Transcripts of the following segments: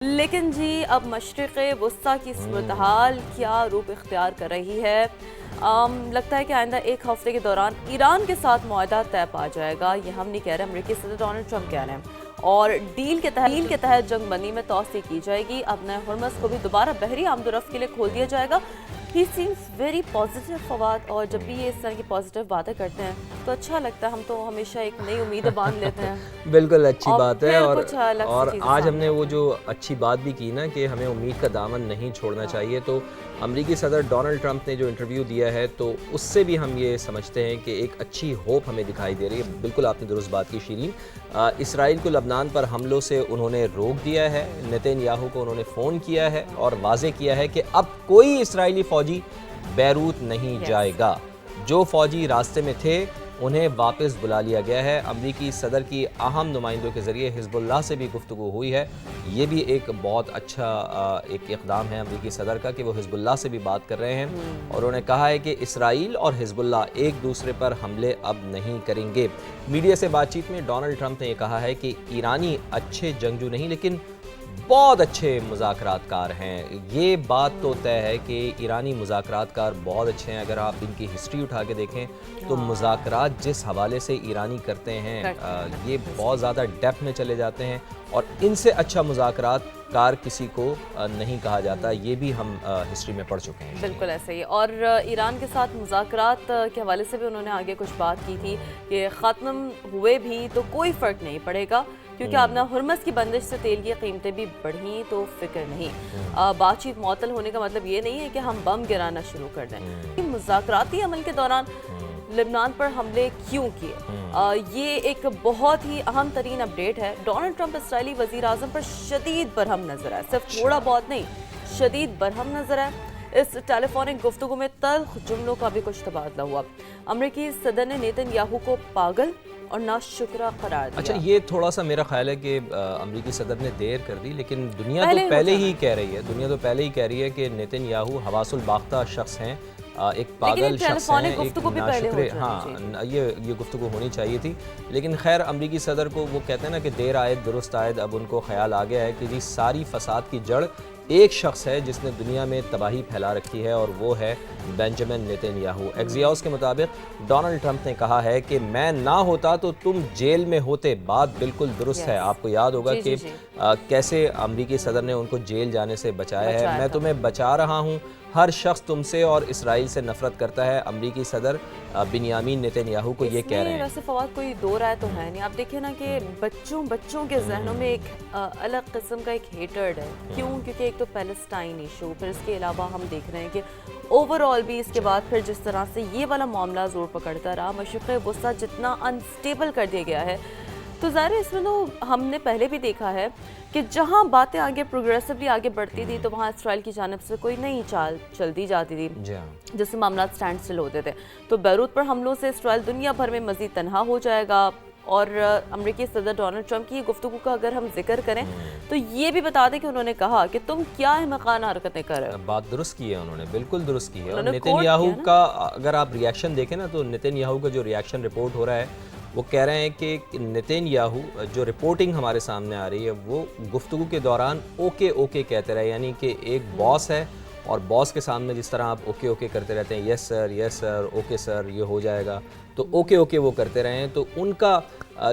لیکن جی اب مشرق وسطیٰ کی صورتحال کیا روپ اختیار کر رہی ہے؟ لگتا ہے کہ آئندہ ایک ہفتے کے دوران ایران کے ساتھ معاہدہ طے پا جائے گا، یہ ہم نہیں کہہ رہے، امریکی صدر ڈونلڈ ٹرمپ کہہ رہے ہیں، اور ڈیل کے تحت جنگ بندی میں توسیع کی جائے گی، اب نئے ہرمز کو بھی دوبارہ بحری آمد و رفت کے لیے کھول دیا جائے گا۔ ہی سیمز ویری پازیٹیو فواد، اور جب بھی یہ اس طرح کی پازیٹیو باتیں کرتے ہیں تو اچھا لگتا ہے، ہم تو ہمیشہ ایک نئی امید باندھ لیتے ہیں۔ بالکل اچھی بات ہے، اور اور آج ہم نے وہ جو اچھی بات بھی کی نا کہ ہمیں امید کا دامن نہیں چھوڑنا چاہیے، تو امریکی صدر ڈونلڈ ٹرمپ نے جو انٹرویو دیا ہے تو اس سے بھی ہم یہ سمجھتے ہیں کہ ایک اچھی ہوپ ہمیں دکھائی دے رہی ہے۔ بالکل آپ نے درست بات کی شیرین، اسرائیل کو لبنان پر حملوں سے انہوں نے روک دیا ہے، نتن یاہو کو انہوں نے فون کیا ہے اور واضح کیا ہے کہ اب کوئی اسرائیلی فوجی بیروت نہیں جائے گا، جو فوجی راستے میں تھے انہیں واپس بلا لیا گیا ہے۔ امریکی صدر کی اہم نمائندوں کے ذریعے حزب اللہ سے بھی گفتگو ہوئی ہے، یہ بھی ایک بہت اچھا ایک اقدام ہے امریکی صدر کا کہ وہ حزب اللہ سے بھی بات کر رہے ہیں، اور انہوں نے کہا ہے کہ اسرائیل اور حزب اللہ ایک دوسرے پر حملے اب نہیں کریں گے۔ میڈیا سے بات چیت میں ڈونلڈ ٹرمپ نے یہ کہا ہے کہ ایرانی اچھے جنگجو نہیں لیکن بہت اچھے مذاکرات کار ہیں۔ یہ بات تو طے ہے کہ ایرانی مذاکرات کار بہت اچھے ہیں، اگر آپ ان کی ہسٹری اٹھا کے دیکھیں تو مذاکرات جس حوالے سے ایرانی کرتے ہیں یہ بہت زیادہ ڈیپتھ میں چلے جاتے ہیں، اور ان سے اچھا مذاکرات کار کسی کو نہیں کہا جاتا، یہ بھی ہم ہسٹری میں پڑھ چکے ہیں۔ بالکل ایسے ہی، اور ایران کے ساتھ مذاکرات کے حوالے سے بھی انہوں نے آگے کچھ بات کی تھی کہ ختم ہوئے بھی تو کوئی فرق نہیں پڑے گا، کیونکہ اب نہ ہرمز کی بندش سے تیل کی قیمتیں بھی بڑھیں تو فکر نہیں۔ بات چیت معطل ہونے کا مطلب یہ نہیں ہے کہ ہم بم گرانا شروع کر دیں۔ مذاکراتی عمل کے دوران لبنان پر حملے کیوں کیے؟ یہ ایک بہت ہی اہم ترین اپڈیٹ ہے۔ ڈونلڈ ٹرمپ اسرائیلی وزیر اعظم پر شدید برہم نظر آئے، صرف تھوڑا بہت نہیں، شدید برہم نظر آئے۔ اس ٹیلی فونک گفتگو میں تلخ جملوں کا بھی کچھ تبادلہ ہوا۔ امریکی صدر نے نیتن یاہو کو پاگل اور ناشکرہ قرار دیا۔ اچھا، یہ تھوڑا سا میرا خیال ہے کہ امریکی صدر نے دیر کر دی، لیکن دنیا تو پہلے ہی کہہ رہی ہے کہ نیتن یاہو حواس الباختہ شخص ہیں، ایک پاگل شخص ہیں، ایک ناشکرے، ہاں یہ گفتگو ہونی چاہیے تھی، لیکن خیر امریکی صدر کو وہ کہتے ہیں نا کہ دیر آئے درست آئے، اب ان کو خیال آ گیا ہے کہ جی ساری فساد کی جڑ ایک شخص ہے جس نے دنیا میں تباہی پھیلا رکھی ہے، اور وہ ہے بنجامن نیتن یاہو۔ ایکزیوس کے مطابق ڈونلڈ ٹرمپ نے کہا ہے کہ میں نہ ہوتا تو تم جیل میں ہوتے، بات بالکل درست ہے۔ آپ کو یاد ہوگا کہ کیسے امریکی صدر نے ان کو جیل جانے سے بچایا ہے۔ میں تمہیں بچا رہا ہوں، ہر شخص تم سے اور اسرائیل سے نفرت کرتا ہے، امریکی صدر بنیامین نیتن یاہو کو یہ کہہ رہے ہیں۔ ویسے فواد کوئی دو رائے تو ہے نہیں، آپ دیکھیں نا کہ بچوں کے ذہنوں میں ایک الگ قسم کا ایک ہیٹرڈ ہے، کیوں؟ کیونکہ ایک تو پیلسٹائن ایشو، پھر اس کے علاوہ ہم دیکھ رہے ہیں کہ اوورآل بھی اس کے بعد پھر جس طرح سے یہ والا معاملہ زور پکڑتا رہا، مشرق وسطیٰ جتنا انسٹیبل کر دیا گیا ہے، تو ظاہر ہے اس میں تو ہم نے پہلے بھی دیکھا ہے کہ جہاں باتیں آگے پروگریسولی آگے بڑھتی تھی تو وہاں اسرائیل کی جانب سے کوئی نئی چال چلتی جاتی تھی جس سے معاملات سٹینڈ سٹل ہوتے تھے۔ تو بیروت پر حملوں سے اسرائیل دنیا بھر میں مزید تنہا ہو جائے گا، اور امریکی صدر ڈونلڈ ٹرمپ کی گفتگو کا اگر ہم ذکر کریں تو یہ بھی بتا دیں کہ انہوں نے کہا کہ تم کیا احمقانہ حرکتیں کر رہے ہو۔ بات درست کی ہے انہوں نے، بالکل درست کی ہے، اور نیتن یاہو کا اگر آپ ریاکشن دیکھیں نا تو نیتن یاہو کا جو ریاکشن رپورٹ ہو رہا ہے وہ کہہ رہے ہیں کہ نیتن یاہو جو رپورٹنگ ہمارے سامنے آ رہی ہے وہ گفتگو کے دوران اوکے اوکے کہتے رہے، یعنی کہ ایک باس ہے اور باس کے سامنے جس طرح آپ اوکے اوکے کرتے رہتے ہیں، یس سر اوکے سر یہ ہو جائے گا، تو اوکے اوکے وہ کرتے رہے ہیں، تو ان کا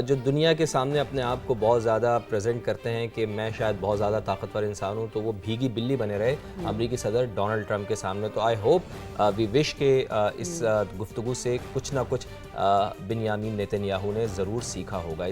جو دنیا کے سامنے اپنے آپ کو بہت زیادہ پریزنٹ کرتے ہیں کہ میں شاید بہت زیادہ طاقتور انسان ہوں، تو وہ بھیگی بلی بنے رہے امریکی صدر ڈونلڈ ٹرمپ کے سامنے۔ تو آئی ہوپ وی وش کہ اس گفتگو سے کچھ نہ کچھ بنیامین نیتن یاہو نے ضرور سیکھا ہوگا۔